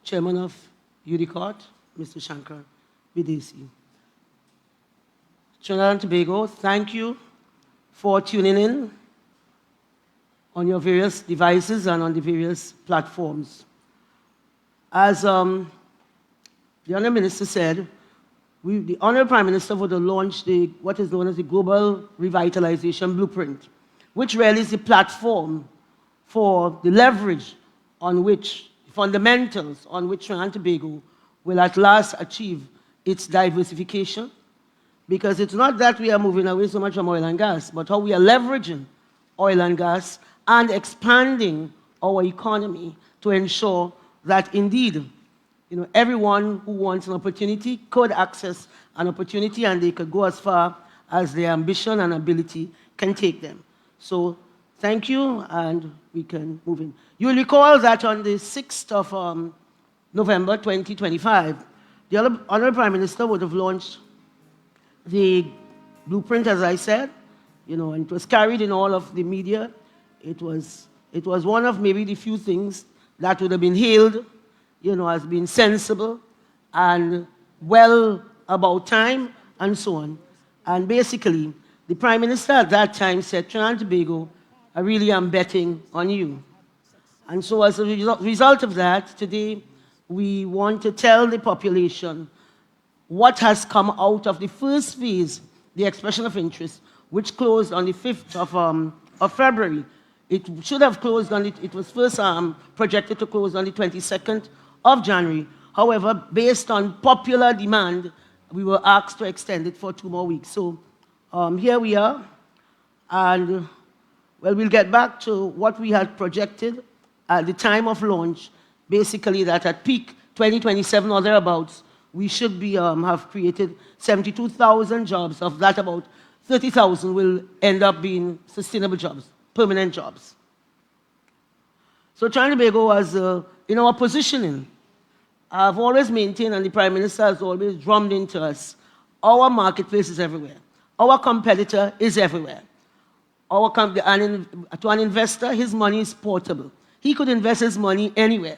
Chairman of UDCOT, Mr. Shankar Videsi. Trinidad and Tobago, thank you for tuning in on your various devices and on the various platforms. As the Honourable Minister said, the Honourable Prime Minister would have launched what is known as the Global Revitalization Blueprint, which really is the platform for the leverage on which, fundamentals on which Trinidad and Tobago will at last achieve its diversification. Because it's not that we are moving away so much from oil and gas, but how we are leveraging oil and gas and expanding our economy to ensure that indeed, everyone who wants an opportunity could access an opportunity and they could go as far as their ambition and ability can take them. So thank you, and we can move in. You'll recall that on the 6th of November 2025, the Honourable Prime Minister would have launched the blueprint, as I said, and it was carried in all of the media. It was one of maybe the few things that would have been hailed, as being sensible and well about time and so on. And basically, the Prime Minister at that time said, Trinidad and Tobago, I really am betting on you. And so as a result of that, today we want to tell the population what has come out of the first phase, the expression of interest, which closed on the 5th of February. It should have closed it was first projected to close on the 22nd of January. However, based on popular demand, we were asked to extend it for 2 more weeks. So here we are, and we'll get back to what we had projected at the time of launch, basically that at peak 2027 or thereabouts, we should be have created 72,000 jobs. Of that, about 30,000 will end up being sustainable jobs, permanent jobs. So Trinidad and Tobago was in our positioning. I've always maintained, and the Prime Minister has always drummed into us, our marketplace is everywhere. Our competitor is everywhere. To an investor, his money is portable. He could invest his money anywhere.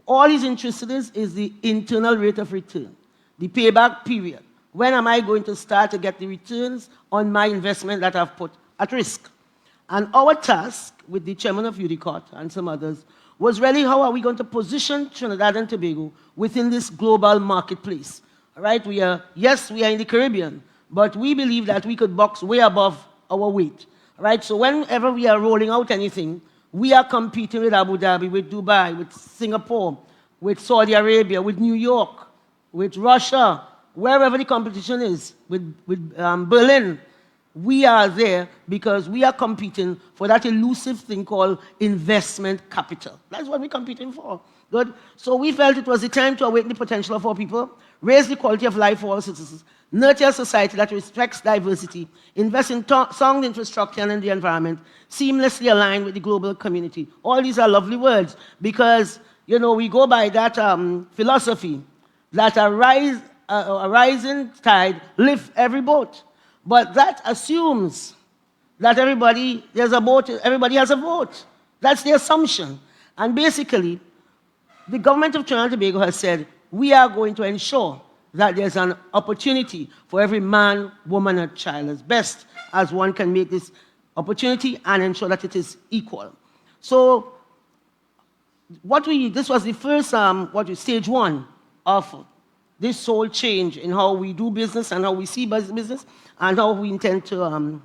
All he's interested in is the internal rate of return, the payback period. When am I going to start to get the returns on my investment that I've put at risk? And our task with the Chairman of UDCOT and some others was really how are we going to position Trinidad and Tobago within this global marketplace. All right? We are in the Caribbean, but we believe that we could box way above our weight. All right? So whenever we are rolling out anything, we are competing with Abu Dhabi, with Dubai, with Singapore, with Saudi Arabia, with New York, with Russia, wherever the competition is, with Berlin. We are there because we are competing for that elusive thing called investment capital. That's what we're competing for. Good. So we felt it was the time to awaken the potential of our people, raise the quality of life for our citizens, nurture a society that respects diversity, invest in sound infrastructure and in the environment, seamlessly aligned with the global community. All these are lovely words because, we go by that philosophy that a rising tide lifts every boat. But that assumes that everybody has a vote. That's the assumption. And basically, the government of Trinidad and Tobago has said, we are going to ensure that there's an opportunity for every man, woman, and child as best as one can make this opportunity and ensure that it is equal. So this was the first, stage 1 of this whole change in how we do business and how we see business and how we intend to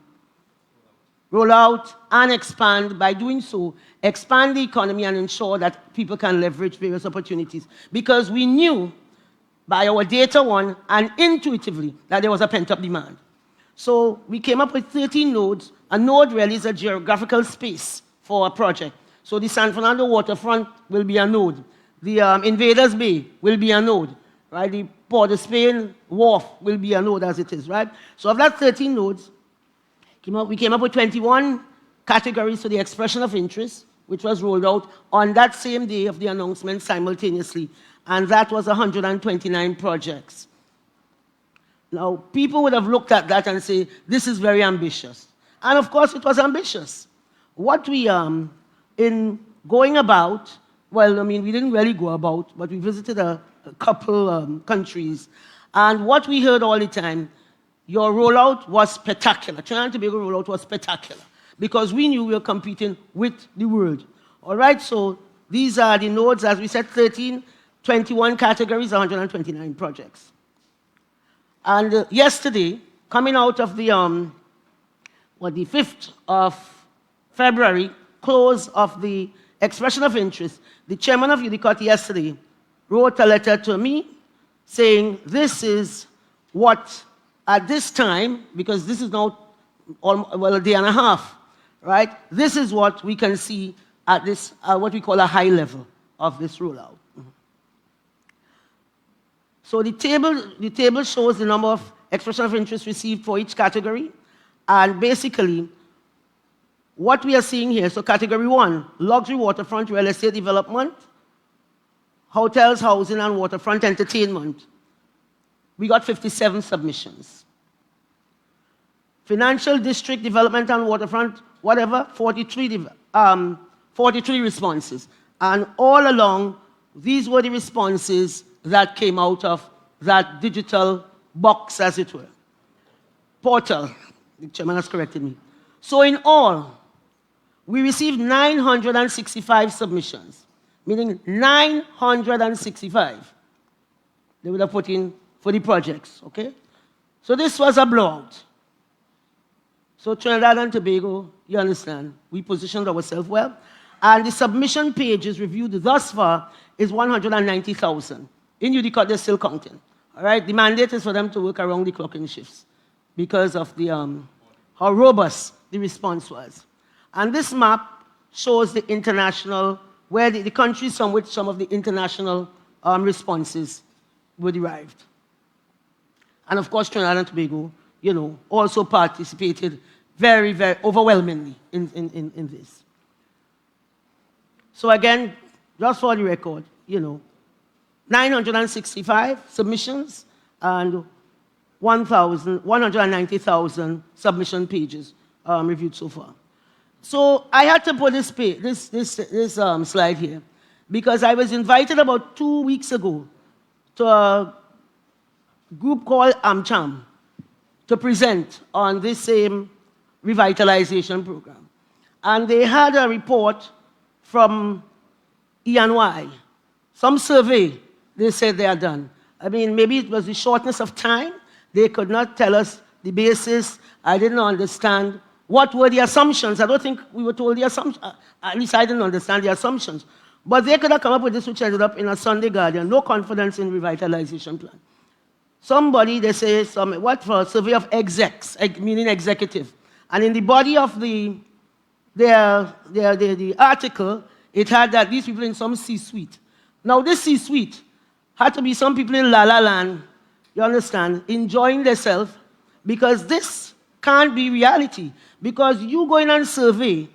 roll out and expand. By doing so, expand the economy and ensure that people can leverage various opportunities. Because we knew by our data and intuitively that there was a pent-up demand. So we came up with 13 nodes. A node really is a geographical space for a project. So the San Fernando waterfront will be a node. The Invaders Bay will be a node. Right? The Port of Spain wharf will be a node as it is, right? So of that 13 nodes, we came up with 21 categories for the expression of interest, which was rolled out on that same day of the announcement simultaneously. And that was 129 projects. Now, people would have looked at that and say, this is very ambitious. And of course, it was ambitious. What we, in going about, well, I mean, we didn't really go about, but we visited a couple countries. And what we heard all the time, your rollout was spectacular. Trinidad and Tobago rollout was spectacular because we knew we were competing with the world. All right, so these are the nodes, as we said, 13, 21 categories, 129 projects. And yesterday, coming out of the 5th of February, close of the expression of interest, the chairman of UDICOT yesterday wrote a letter to me saying this is what, at this time, because this is now a day and a half, right? This is what we can see at this, what we call a high level of this rollout. So the table shows the number of expression of interest received for each category, and basically, what we are seeing here, so category 1, luxury waterfront real estate development, hotels, housing, and waterfront entertainment. We got 57 submissions. Financial district development and waterfront, whatever, 43 responses. And all along, these were the responses that came out of that digital box, as it were. Portal, the chairman has corrected me. So in all, we received 965 submissions, meaning 965 they would have put in for the projects, okay? So this was a blowout. So Trinidad and Tobago, you understand, we positioned ourselves well. And the submission pages reviewed thus far is 190,000. In UDICOT, they're still counting. All right, the mandate is for them to work around the clock in shifts because of the, how robust the response was. And this map shows the international, where the countries from which some of the international responses were derived. And of course, Trinidad and Tobago, you know, also participated very, very overwhelmingly in this. So again, just for the record, you know, 965 submissions and 190,000 submission pages reviewed so far. So I had to put this slide here because I was invited about 2 weeks ago to a group called AmCham to present on this same revitalization program. And they had a report from E&Y, some survey they said they had done. I mean, maybe it was the shortness of time. They could not tell us the basis. I didn't understand what were the assumptions. I don't think we were told the assumptions. At least I didn't understand the assumptions. But they could have come up with this, which ended up in a Sunday Guardian, no confidence in revitalization plan. Somebody, they say, what for a survey of execs, meaning executive. And in the body of the article, it had that these people in some C-suite. Now, this C-suite had to be some people in La La Land, you understand, enjoying themselves, because this can't be reality. Because you go in and survey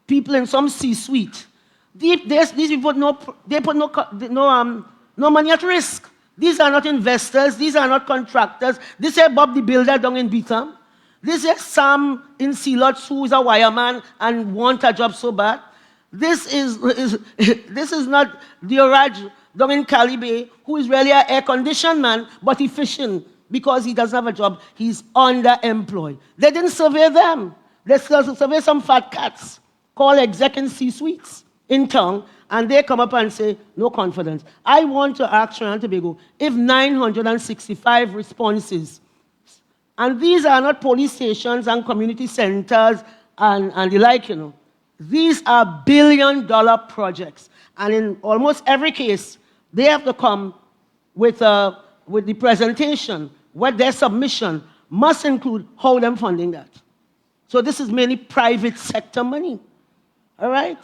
people in some C-suite, these people put no money at risk. These are not investors. These are not contractors. This is Bob the Builder down in Beetham. This is Sam in Sealots who is a wireman and want a job so bad. This is not Dioraj down in Cali Bay who is really an air-conditioned man, but he's fishing because he doesn't have a job. He's underemployed. They didn't survey them. They survey some fat cats called exec and C-suites in town, and they come up and say, no confidence. I want to ask Trinidad and Tobago if 965 responses, and these are not police stations and community centers and the like, you know. These are billion-dollar projects. And in almost every case, they have to come with the presentation, what their submission must include how them funding that. So this is mainly private sector money. All right?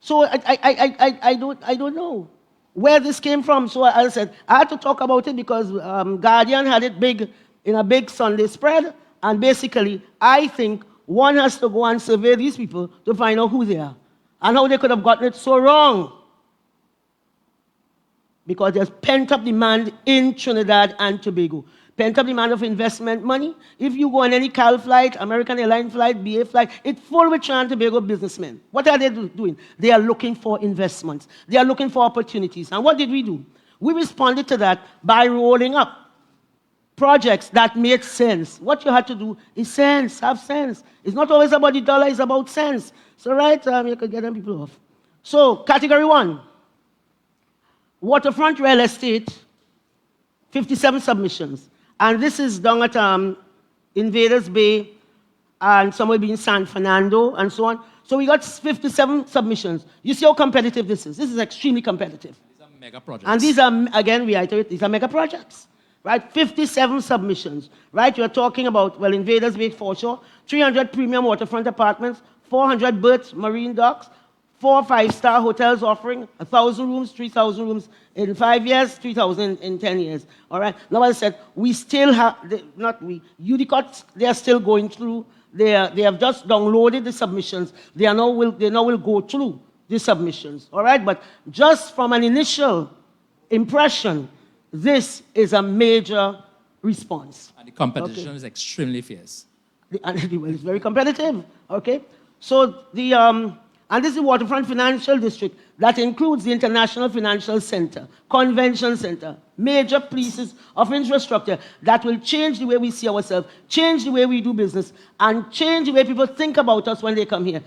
So I don't know where this came from. So as I said, I had to talk about it because Guardian had it big in a big Sunday spread. And basically, I think one has to go and survey these people to find out who they are and how they could have gotten it so wrong. because there's pent-up demand in Trinidad and Tobago. Pent-up demand of investment money. If you go on any CAL flight, American Airlines flight, BA flight, it's full with Trinidad and Tobago businessmen. What are they doing? They are looking for investments. They are looking for opportunities. And what did we do? We responded to that by rolling up projects that made sense. What you had to do is sense, have sense. It's not always about the dollar, it's about sense. So, right, you could get them people off. So, category 1, waterfront real estate, 57 submissions. And this is down at Invaders Bay and somewhere between San Fernando and so on. So we got 57 submissions. You see how competitive this is. This is extremely competitive. These are mega projects. And these are, again, we iterate, these are mega projects. Right, 57 submissions, right? You're talking about, well, Invaders Bay foreshore, 300 premium waterfront apartments, 400 berths, marine docks, 4 5-star hotels offering 1,000 rooms, 3,000 rooms in 5 years, 3,000 in 10 years, all right? Now, as I said, we still have, not we, UDCOT, they are still going through, they have just downloaded the submissions, they now will go through the submissions, all right? But just from an initial impression, this is a major response. And the competition is extremely fierce. It's very competitive, okay? So and this is the Waterfront Financial District that includes the International Financial Center, Convention Center, major pieces of infrastructure that will change the way we see ourselves, change the way we do business, and change the way people think about us when they come here.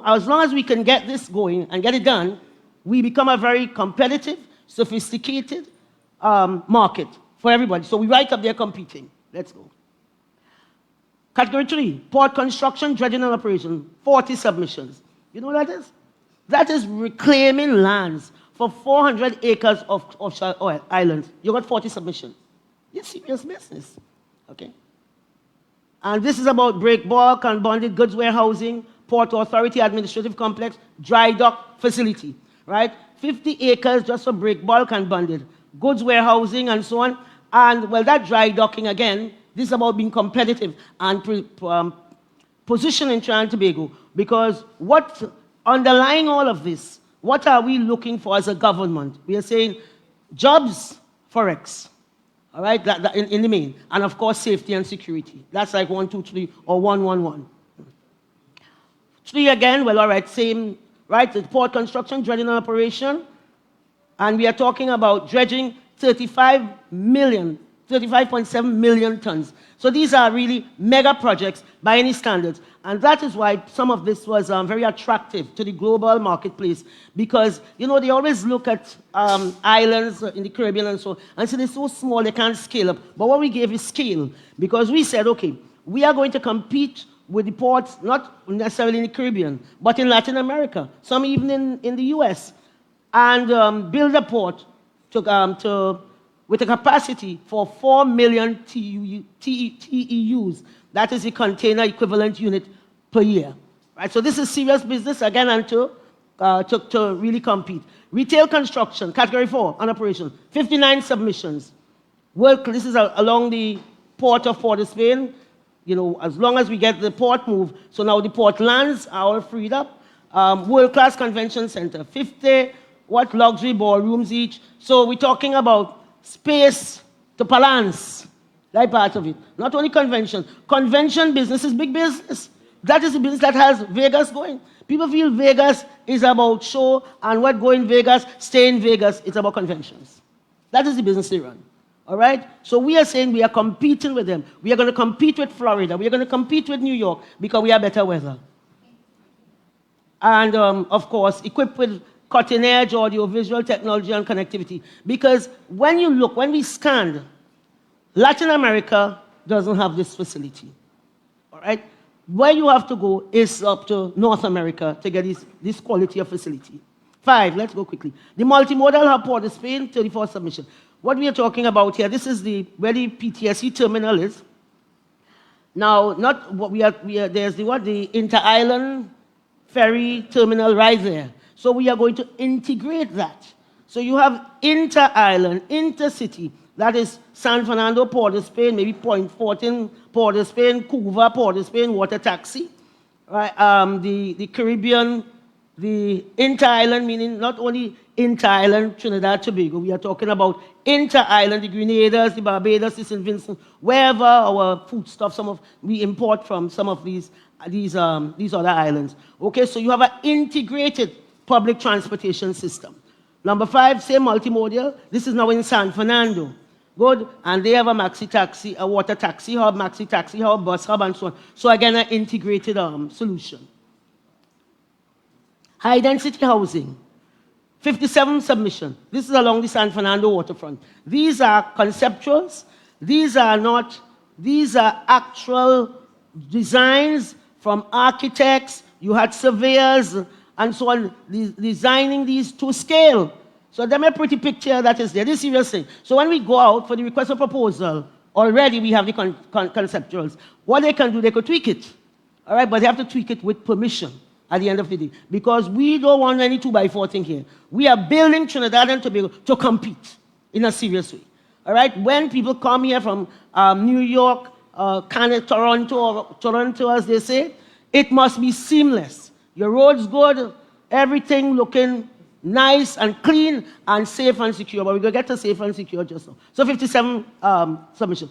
As long as we can get this going and get it done, we become a very competitive, sophisticated market for everybody. So we right up there competing. Let's go. Category 3, port construction, dredging and operation, 40 submissions. You know what that is? That is reclaiming lands for 400 acres of offshore oil islands. You got 40 submissions. It's serious business. Okay? And this is about break bulk and bonded goods warehousing, port authority administrative complex, dry dock facility. Right? 50 acres just for break bulk and bonded goods warehousing and so on. And, well, that dry docking, again, this is about being competitive and positioning Trinidad and Tobago. Because what underlying all of this, what are we looking for as a government? We are saying jobs, forex, all right, that in the main. And, of course, safety and security. That's like 1, 2, 3, or 1, 1, 1. 3 again, well, all right, same, right, the port construction, dredging and operation. And we are talking about dredging 35.7 million tons. So these are really mega projects by any standards. And that is why some of this was very attractive to the global marketplace. Because, you know, they always look at islands in the Caribbean and so, and say they're so small they can't scale up. But what we gave is scale. Because we said, okay, we are going to compete with the ports, not necessarily in the Caribbean, but in Latin America, some even in the US. And build a port with a capacity for 4 million TEUs. That is the container equivalent unit per year. Right? So this is serious business, again, and to really compete. Retail construction, category 4, on operation, 59 submissions. This is along the port of Port of Spain. You know, as long as we get the port moved, so now the port lands are all freed up. World-class convention center, 50 luxury ballrooms each. So we're talking about space to balance, that part of it. Not only convention. Convention business is big business. That is the business that has Vegas going. People feel Vegas is about show, and what go in Vegas, stay in Vegas. It's about conventions. That is the business they run. All right? So we are saying we are competing with them. We are going to compete with Florida. We are going to compete with New York because we have better weather. And, of course, equipped with cutting-edge audio-visual technology and connectivity. Because when we scanned, Latin America doesn't have this facility. All right? Where you have to go is up to North America to get this quality of facility. 5, let's go quickly. The multimodal hub Port of Spain, 34 submission. What we are talking about here, this is where the PTSE terminal is. Now, not what there's the inter-island ferry terminal right there. So we are going to integrate that. So you have inter-island, intercity, that is San Fernando, Port of Spain, maybe Point Fortin, Port of Spain, Cuba, Port of Spain, water taxi. Right? The Caribbean the inter-island, meaning not only inter-island Trinidad and Tobago, we are talking about inter-island, the Grenadiers, the Barbados, the St. Vincent, wherever our foodstuff, we import from some of these other islands. Okay, so you have an integrated public transportation system. Number 5, same multimodal. This is now in San Fernando. Good, and they have a maxi taxi, a water taxi hub, maxi taxi hub, bus hub, and so on. So again, an integrated solution. High density housing, 57 submission. This is along the San Fernando waterfront. These are conceptuals. These are actual designs from architects. You had surveyors and so on designing these to scale. So them a pretty picture that is there. This is serious thing. So when we go out for the request for proposal, already we have the conceptuals. What they can do, they could tweak it. All right, but they have to tweak it with permission at the end of the day, because we don't want any 2x4 thing here. We are building Trinidad and Tobago to compete in a serious way. All right, when people come here from New York, Canada, Toronto, as they say, it must be seamless. Your roads good, everything looking nice and clean and safe and secure. But we're going to get to safe and secure just now. So 57 submissions.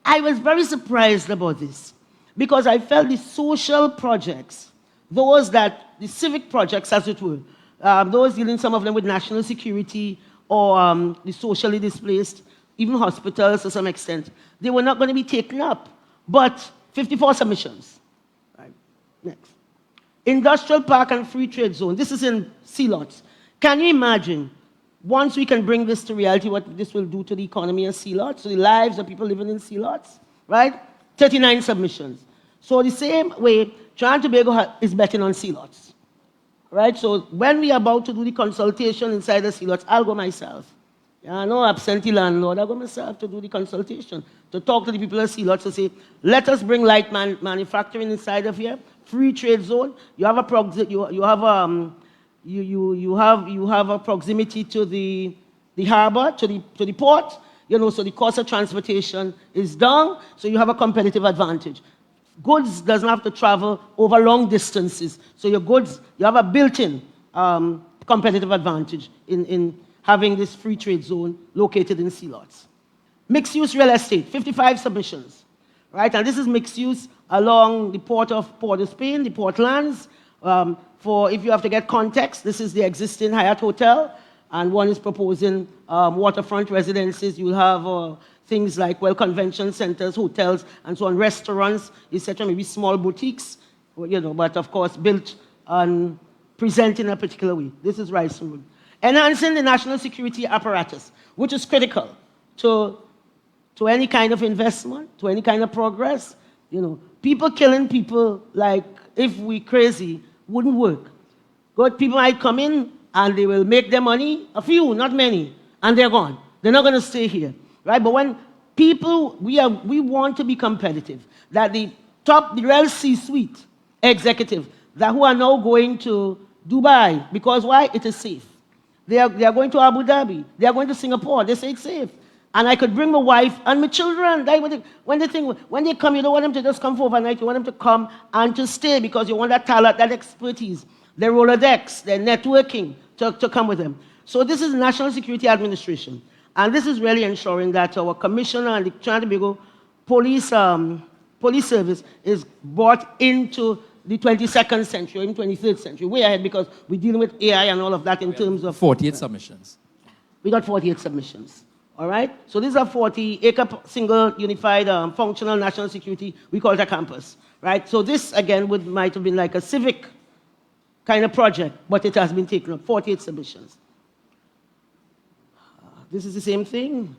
I was very surprised about this because I felt the social projects, the civic projects as it were, those dealing some of them with national security or the socially displaced, even hospitals to some extent, they were not going to be taken up. But 54 submissions. Right. Next. Industrial park and free trade zone. This is in sea lots. Can you imagine, once we can bring this to reality, what this will do to the economy of sea lots, to the lives of people living in sea lots, right? 39 submissions. So the same way, Trinidad and Tobago is betting on sea lots, right? So when we are about to do the consultation inside the sea lots, I'll go myself. Yeah, no absentee landlord, I'll go myself to do the consultation, to talk to the people of sea lots to say, let us bring light manufacturing inside of here, free trade zone. You have a proximity to the harbor, to the port, so the cost of transportation is down, so you have a competitive advantage. Goods doesn't have to travel over long distances, so you have a built-in competitive advantage in having this free trade zone located in sea lots. Mixed-use real estate, 55 submissions, right? And this is mixed use along the port of Port of Spain, the portlands. For if you have to get context, this is the existing Hyatt Hotel, and one is proposing waterfront residences. You'll have things like, convention centers, hotels, and so on, restaurants, etc., maybe small boutiques, but of course built and presented in a particular way. This is Rice Road. Enhancing the national security apparatus, which is critical to any kind of investment, to any kind of progress. People killing people like if we crazy wouldn't work. Good people might come in and they will make their money, a few, not many, and they're gone. They're not going to stay here, right? But when people, we want to be competitive, that the real C-suite executive, who are now going to Dubai, because why? It is safe. They are going to Abu Dhabi. They are going to Singapore. They say it's safe. And I could bring my wife and my children. When they come, you don't want them to just come for overnight. You want them to come and to stay because you want that talent, that expertise, their Rolodex, their networking to come with them. So this is National Security Administration. And this is really ensuring that our commissioner and the Trinidad and Tobago police service is brought into the 22nd century, or even 23rd century, way ahead, because we're dealing with AI and all of that in terms of... 48 submissions. We got 48 submissions. All right? So these are 40-acre single unified functional national security. We call it a campus. Right? So this, again, might have been like a civic kind of project, but it has been taken up. 48 submissions. This is the same thing.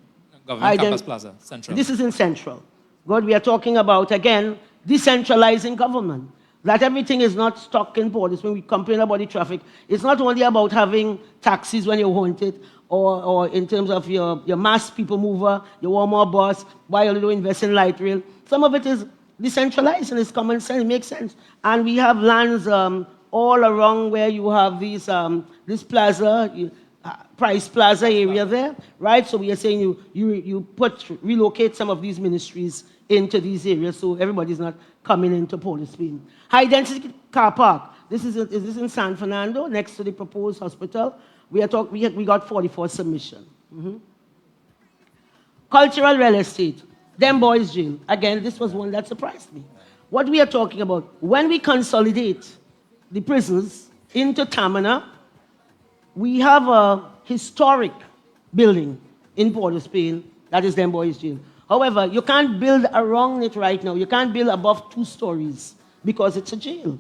Government Campus Plaza, Central. This is in Central. God, we are talking about, again, decentralizing government. That everything is not stuck in borders. When we complain about the traffic, it's not only about having taxis when you want it, or in terms of your mass people mover, your Walmart bus, why you don't invest in light rail. Some of it is decentralized and it's common sense, it makes sense. And we have lands all around where you have this plaza, Price Plaza area there, right? So we are saying you relocate some of these ministries into these areas so everybody's not coming into Port of Spain. High density car park. This is in San Fernando, next to the proposed hospital. We got 44 submissions. Cultural real estate, them boys jail. Again, this was one that surprised me. What we are talking about, when we consolidate the prisons into Tamana, we have a historic building in Port of Spain, that is them boys jail. However, you can't build around it right now. You can't build above 2 stories because it's a jail,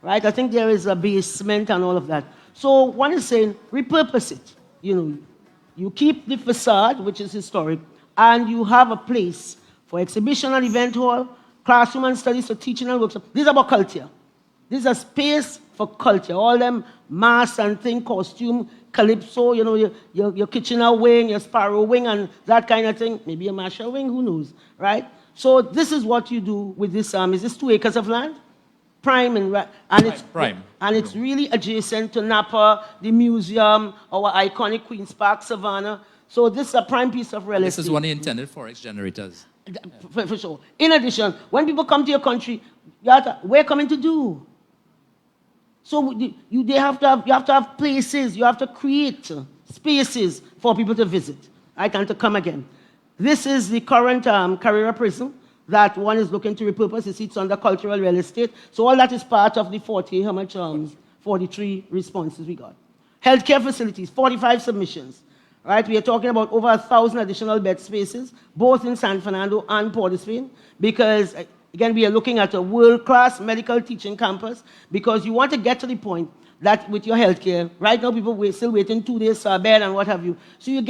right? I think there is a basement and all of that. So one is saying, repurpose it. You keep the facade, which is historic, and you have a place for exhibition and event hall, classroom and studies for teaching and workshops. This is about culture. This is a space for culture. All them masks and thing, costume, calypso, your Kitchener wing, your Sparrow wing, and that kind of thing. Maybe a Marshall wing, who knows, right? So this is what you do with this. Is this 2 acres of land? Prime it's prime. And it's really adjacent to Napa, the museum, our iconic Queen's Park, Savannah. So this is a prime piece of real estate. This is one intended forex generators. For sure. In addition, when people come to your country, we're coming to do. So you have to have places. You have to create spaces for people to visit, right, and to come again. This is the current Carrera prison that one is looking to repurpose. You see, it's under cultural real estate. So all that is part of the 43 responses we got. Healthcare facilities, 45 submissions. Right, we are talking about over 1,000 additional bed spaces, both in San Fernando and Port of Spain, because, again, we are looking at a world-class medical teaching campus, because you want to get to the point that with your healthcare, right now people are still waiting 2 days for a bed and what have you. So you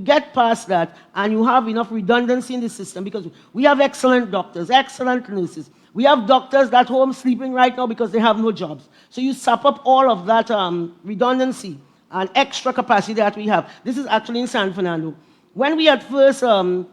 get past that, and you have enough redundancy in the system, because we have excellent doctors, excellent nurses. We have doctors that home sleeping right now because they have no jobs. So you sap up all of that redundancy and extra capacity that we have. This is actually in San Fernando. When we had first, the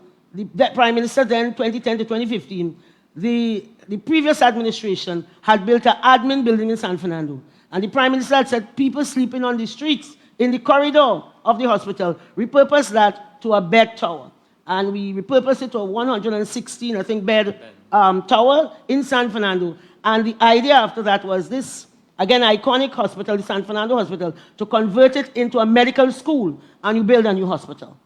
Prime Minister then, 2010 to 2015, the previous administration had built an admin building in San Fernando. And the Prime Minister had said, people sleeping on the streets, in the corridor of the hospital, repurpose that to a bed tower. And we repurposed it to a 116, I think, bed tower in San Fernando. And the idea after that was this, again, iconic hospital, the San Fernando Hospital, to convert it into a medical school, and you build a new hospital,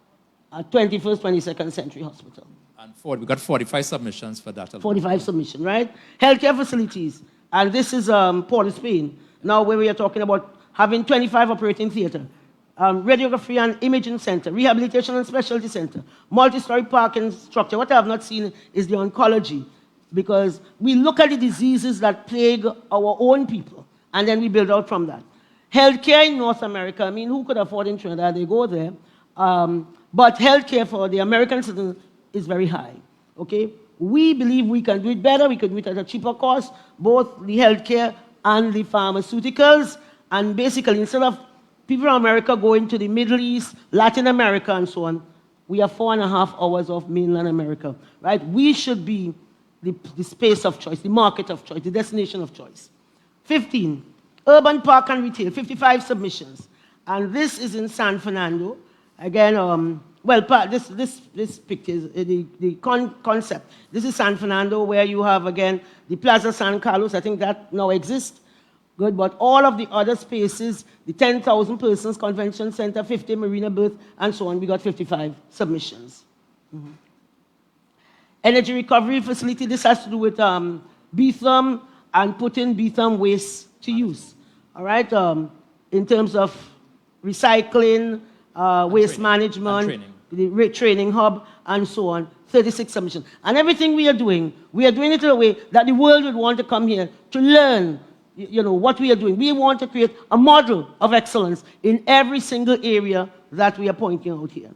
a 21st, 22nd century hospital. And we got 45 submissions for that. 45 submissions, right? Healthcare facilities, and this is Port of Spain, now where we are talking about having 25 operating theater, radiography and imaging center, rehabilitation and specialty center, multi-story parking structure. What I have not seen is the oncology, because we look at the diseases that plague our own people, and then we build out from that. Healthcare in North America, I mean, who could afford in Trinidad? They go there. But healthcare for the American citizen is very high, okay? We believe we can do it better. We can do it at a cheaper cost, both the healthcare and the pharmaceuticals. And basically, instead of people from America going to the Middle East, Latin America, and so on, we have 4.5 hours of mainland America, right? We should be the space of choice, the market of choice, the destination of choice. 15, urban park and retail, 55 submissions. And this is in San Fernando. Again, this picture is the concept. This is San Fernando, where you have, again, the Plaza San Carlos. I think that now exists. Good, but all of the other spaces, the 10,000 persons convention center, 50 marina berth, and so on, we got 55 submissions. Energy recovery facility, this has to do with Beetham and putting Beetham waste to use, all right? In terms of recycling, waste management, the training hub, and so on, 36 submissions. And everything we are doing it in a way that the world would want to come here to learn, what we are doing. We want to create a model of excellence in every single area that we are pointing out here.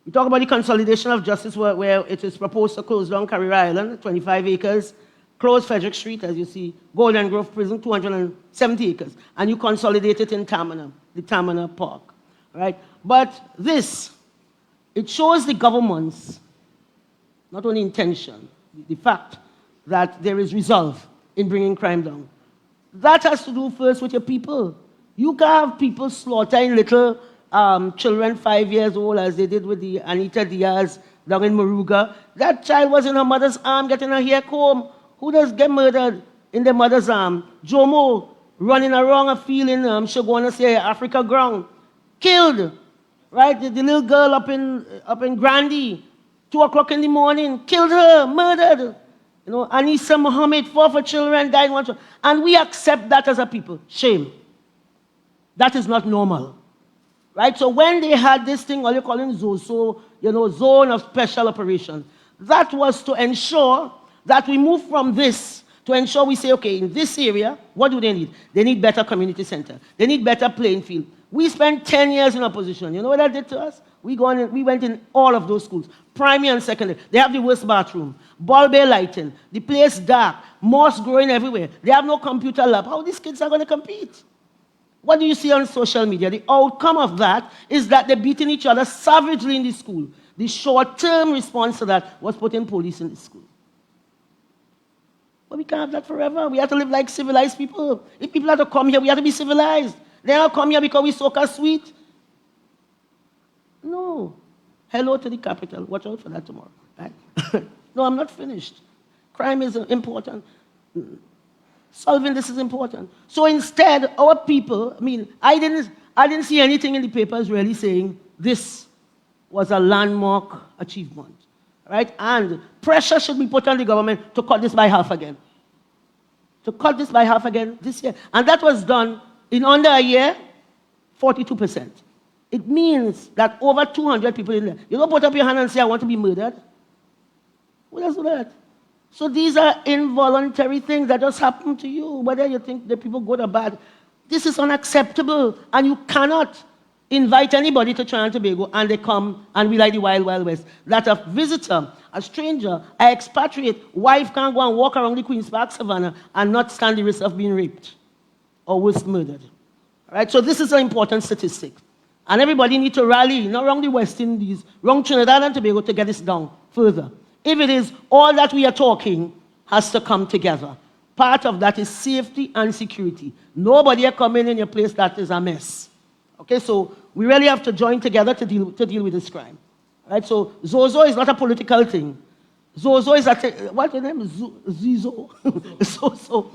We talk about the consolidation of justice, where it is proposed to close down Carrera Island, 25 acres, close Frederick Street, as you see, Golden Grove Prison, 270 acres, and you consolidate it in Tamana, the Tamana Park, right? But it shows the government's, not only intention, the fact that there is resolve in bringing crime down. That has to do first with your people. You can have people slaughtering little children 5 years old, as they did with the Anita Diaz down in Moruga. That child was in her mother's arm getting her hair comb. Who does get murdered? in their mother's arm. Jomo running around a field in say Africa ground, killed, right? The little girl up in Grandy, 2 o'clock in the morning, killed her, murdered. Anissa Muhammad, 4 children, died one child. And we accept that as a people. Shame. That is not normal. Right? So when they had this thing, what you call it ZOSO, Zone of Special Operations, that was to ensure that we move from this to ensure we say, okay, in this area, what do they need? They need better community center. They need better playing field. We spent 10 years in opposition. You know what that did to us? We went in all of those schools, primary and secondary. They have the worst bathroom, ball bay lighting, the place dark, moss growing everywhere. They have no computer lab. How these kids are going to compete? What do you see on social media? The outcome of that is that they're beating each other savagely in the school. The short-term response to that was putting police in the school. But we can't have that forever. We have to live like civilized people. If people have to come here, we have to be civilized. They don't come here because we soca sweet. No. Hello to the capital. Watch out for that tomorrow. Right? No, I'm not finished. Crime is important. Solving this is important. So instead, our people, I didn't see anything in the papers really saying this was a landmark achievement. Right? And pressure should be put on the government to cut this by half again. To cut this by half again this year. And that was done in under a year, 42%. It means that over 200 people in there. You don't put up your hand and say, I want to be murdered. Who does do that? So these are involuntary things that just happen to you, whether you think the people good or bad. This is unacceptable, and you cannot invite anybody to Trinidad and Tobago and they come and we like the Wild Wild West. That a visitor, a stranger, an expatriate, wife can't go and walk around the Queen's Park Savannah and not stand the risk of being raped or worse, murdered. All right? So this is an important statistic. And everybody needs to rally, not around the West Indies, around Trinidad and Tobago to get this down further. If it is all that we are talking has to come together. Part of that is safety and security. Nobody coming in your place that is a mess. Okay, so we really have to join together to deal with this crime. Right? So Zozo is not a political thing. Zozo is what's the name? Zizo. So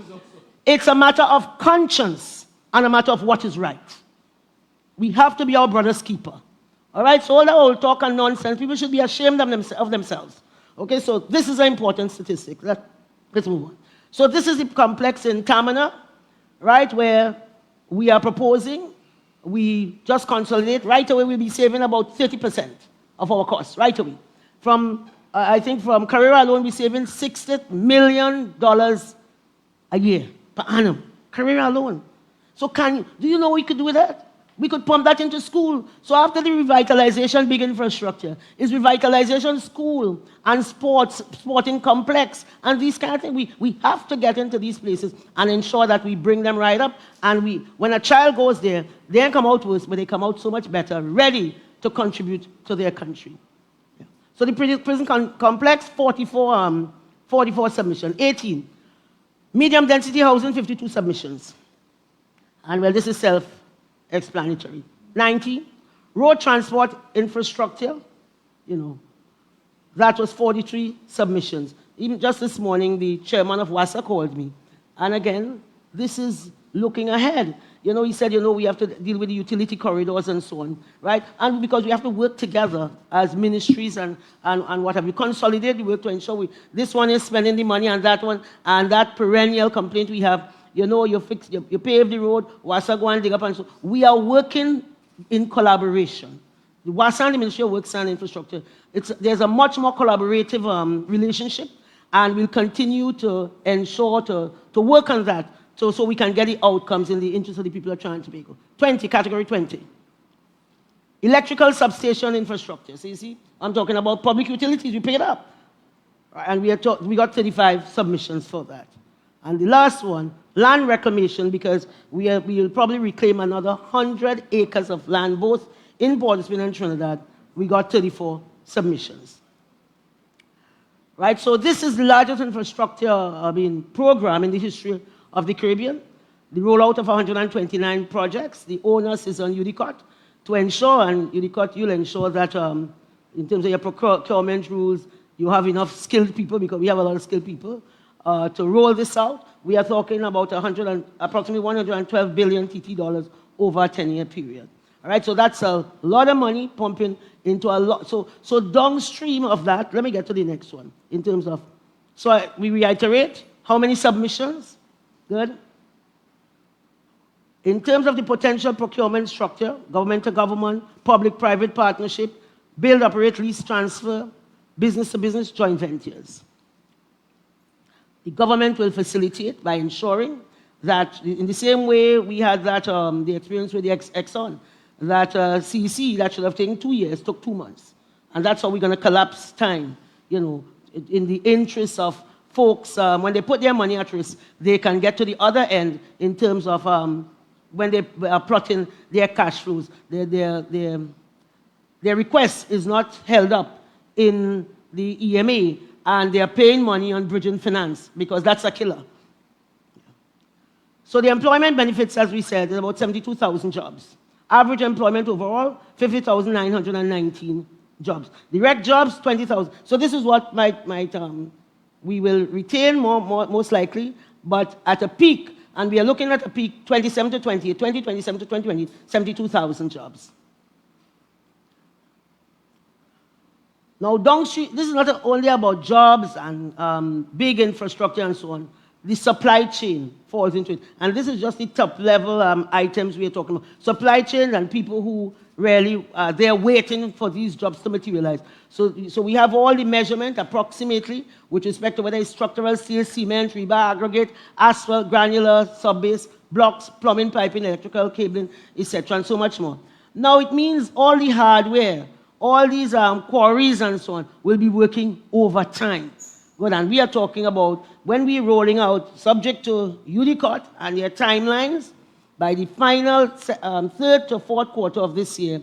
it's a matter of conscience and a matter of what is right. We have to be our brother's keeper. All right, so all that old talk and nonsense, people should be ashamed of themselves. Okay, so this is an important statistic. Let's move on. So this is the complex in Tamana, right, where we are proposing, we just consolidate. Right away, we'll be saving about 30% of our costs, right away. I think from Carrera alone, we're saving $60 million a year, per annum. Carrera alone. So do you know what we could do with that? We could pump that into school. So after the revitalization, big infrastructure, is revitalization school and sporting complex, and these kind of things. We have to get into these places and ensure that we bring them right up. And when a child goes there, they don't come out worse, but they come out so much better, ready to contribute to their country. Yeah. So the prison complex, 44 submissions, 18. Medium density housing, 52 submissions. And well, this is self-explanatory. 90, road transport infrastructure, that was 43 submissions. Even just this morning, the chairman of WASA called me. And again, this is looking ahead. He said, we have to deal with the utility corridors and so on, right? And because we have to work together as ministries and what have you, consolidate the work to ensure this one is spending the money and that perennial complaint we have. You pave the road, WASA go and dig up and so. We are working in collaboration. The WASA and the Ministry of Works and Infrastructure, there's a much more collaborative relationship, and we'll continue to ensure to work on that so we can get the outcomes in the interest of the people of Trinidad and Tobago. 20, category 20. Electrical substation infrastructure. So you see, I'm talking about public utilities, we paid up. And we got 35 submissions for that. And the last one, land reclamation, because we will probably reclaim another 100 acres of land, both in Port of Spain and Trinidad. We got 34 submissions. Right, so this is the largest infrastructure program in the history of the Caribbean. The rollout of 129 projects. The onus is on UDCOT to ensure, and UDCOT, you'll ensure that in terms of your procurement rules, you have enough skilled people, because we have a lot of skilled people, to roll this out. we are talking about approximately 112 billion TT dollars over a 10-year period. All right, so that's a lot of money pumping into a lot. So downstream of that, let me get to the next one in terms of, we reiterate, how many submissions? Good. In terms of the potential procurement structure, government to government, public-private partnership, build, operate, lease, transfer, business-to-business joint ventures. The government will facilitate by ensuring that, in the same way we had that the experience with the Exxon, that CEC that should have taken 2 years took 2 months, and that's how we're going to collapse time. You know, in the interest of folks, when they put their money at risk, they can get to the other end in terms of when they are plotting their cash flows. Their request is not held up in the EMA, and they are paying money on bridging finance because that's a killer. So the employment benefits, as we said, is about 72,000 jobs. Average employment overall, 50,919 jobs. Direct jobs, 20,000. So this is what we will retain most likely, but at a peak, and we are looking at a peak 27 to 28, 2027 to 2020, 72,000 jobs. Now, downstream, this is not only about jobs and big infrastructure and so on. The supply chain falls into it. And this is just the top-level items we are talking about. Supply chain and people who really, they're waiting for these jobs to materialize. So we have all the measurement approximately with respect to whether it's structural steel, cement, rebar, aggregate, asphalt, granular, sub-base, blocks, plumbing, piping, electrical, cabling, etc., and so much more. Now, it means all the hardware, all these quarries and so on will be working overtime. Good, and we are talking about when we're rolling out, subject to UDICOT and their timelines, by the final third to fourth quarter of this year,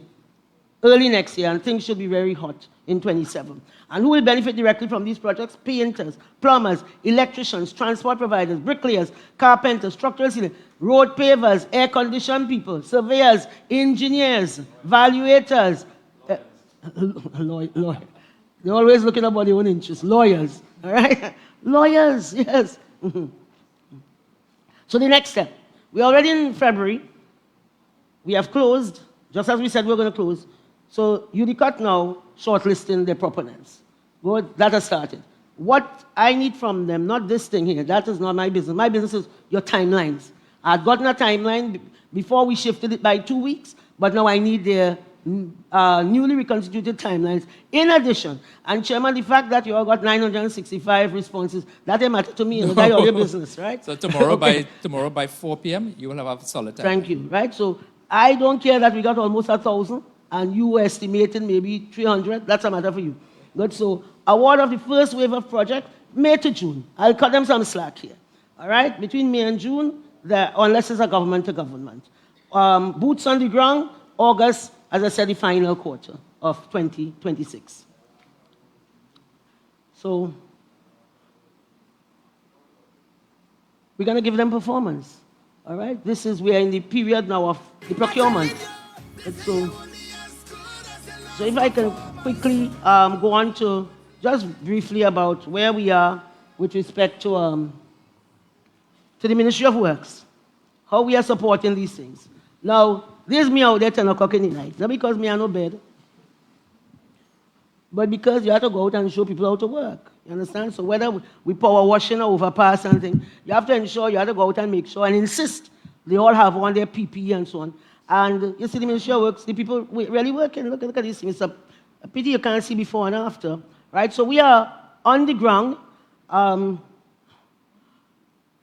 early next year, and things should be very hot in 27. And who will benefit directly from these projects? Painters, plumbers, electricians, transport providers, bricklayers, carpenters, structural sealers, road pavers, air-conditioned people, surveyors, engineers, valuators, lawyers. They're always looking about their own interests. Lawyers, all right? Lawyers, yes. So the next step. We're already in February. We have closed, just as we said we're going to close. So UDICOT now shortlisting their proponents. Good, that has started. What I need from them, not this thing here, that is not my business. My business is your timelines. I'd gotten a timeline before we shifted it by 2 weeks, but now I need their newly reconstituted timelines. In addition, and Chairman, the fact that you all got 965 responses, that ain't matter to me. That's all your business, right? So tomorrow, tomorrow by 4 p.m., you will have a solid time. Thank you, right? So I don't care that we got almost 1,000 and you were estimating maybe 300. That's a matter for you. Good, so award of the first wave of project, May to June. I'll cut them some slack here. All right? Between May and June, unless it's a government to government. Boots on the ground, August, as I said, the final quarter of 2026. So we're going to give them performance. All right? We're in the period now of the procurement. So if I can quickly go on to just briefly about where we are with respect to the Ministry of Works, how we are supporting these things. Now, there's me out there 10 o'clock in the night. Not because me are no bed, but because you have to go out and show people how to work. You understand? So whether we power washing or overpass and things, you have to ensure you have to go out and make sure and insist they all have on their PPE and so on. And you see the Ministry of Works, the people really working. Look at this thing. It's a pity you can't see before and after. Right? So we are on the ground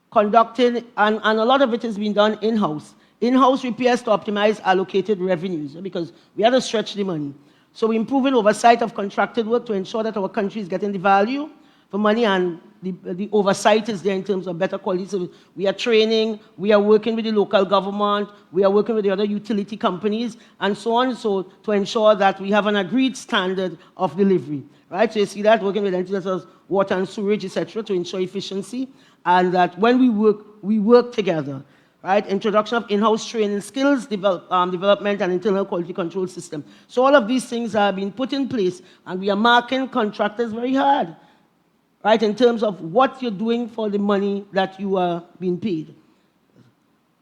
conducting, and a lot of it is being done in-house. In-house repairs to optimize allocated revenues because we have to stretch the money. So we're improving oversight of contracted work to ensure that our country is getting the value for money, and the oversight is there in terms of better quality service. We are training, we are working with the local government, we are working with the other utility companies, and so on, so to ensure that we have an agreed standard of delivery. Right? So you see that, working with entities such as water and sewage, etc., to ensure efficiency, and that when we work together. Right? Introduction of in-house training skills, development, and internal quality control system. So all of these things are being put in place, and we are marking contractors very hard. right, in terms of what you're doing for the money that you are being paid.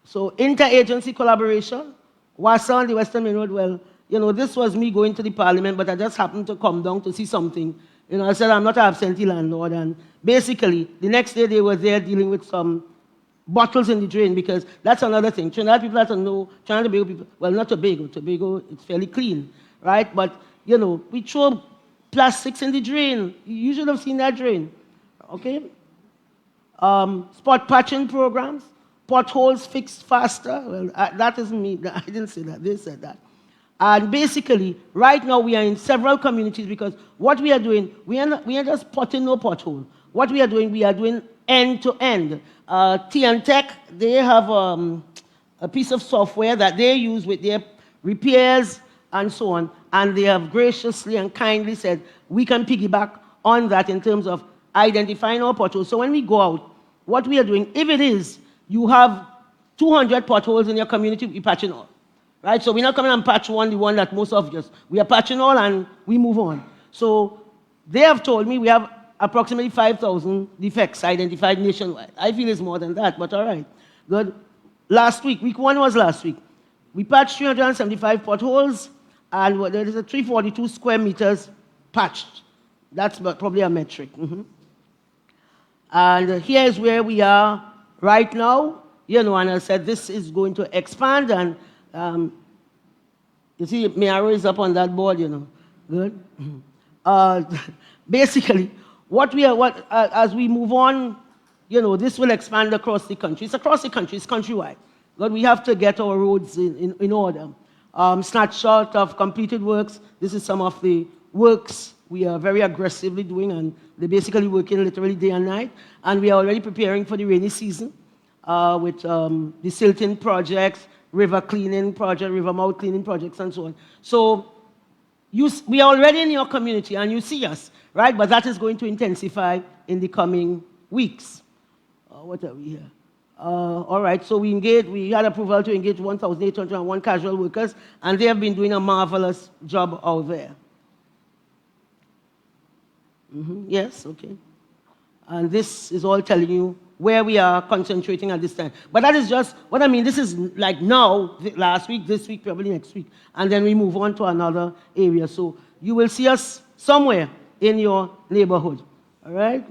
So interagency collaboration, WASA on the Western Main Road, well, this was me going to the parliament, but I just happened to come down to see something. I said, I'm not an absentee landlord, and basically, the next day they were there dealing with some bottles in the drain, because that's another thing. Trinidad people have to know, Trinidad and Tobago people, well, not Tobago, it's fairly clean, right? But, we throw plastics in the drain. You should have seen that drain, okay? Spot patching programs, potholes fixed faster. Well, that isn't me. I didn't say that. They said that. And basically, right now we are in several communities, because what we are doing, we are just potting no pothole. What we are doing end-to-end. TN Tech, they have a piece of software that they use with their repairs and so on, and they have graciously and kindly said, we can piggyback on that in terms of identifying our potholes. So when we go out, what we are doing, if it is, you have 200 potholes in your community, we patching all. Right? So we're not coming and patch the one that most of us. We are patching all and we move on. So they have told me we have approximately 5,000 defects identified nationwide. I feel it's more than that, but all right. Good. Last week, week 1 was last week. We patched 375 potholes, and there is a 342 square meters patched. That's probably a metric. And here is where we are right now. And I said this is going to expand, and you see, Miaro is up on that board, Good. Basically, as we move on, this will expand across the country. It's across the country. It's countrywide. But we have to get our roads in order. Snapshot of completed works. This is some of the works we are very aggressively doing, and they're basically working literally day and night. And we are already preparing for the rainy season with the silting projects, river cleaning project, river mouth cleaning projects, and so on. So we are already in your community, and you see us, right? But that is going to intensify in the coming weeks. What are we here? All right, so we had approval to engage 1,801 casual workers, and they have been doing a marvelous job out there. Yes, okay. And this is all telling you where we are concentrating at this time. But that is just what I mean. This is like now, last week, this week, probably next week. And then we move on to another area. So you will see us somewhere in your neighborhood. All right?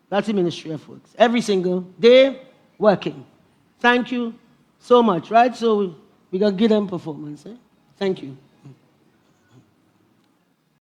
That's the Ministry of Works. Every single day, working. Thank you so much, right? So we got to give them performance. Thank you.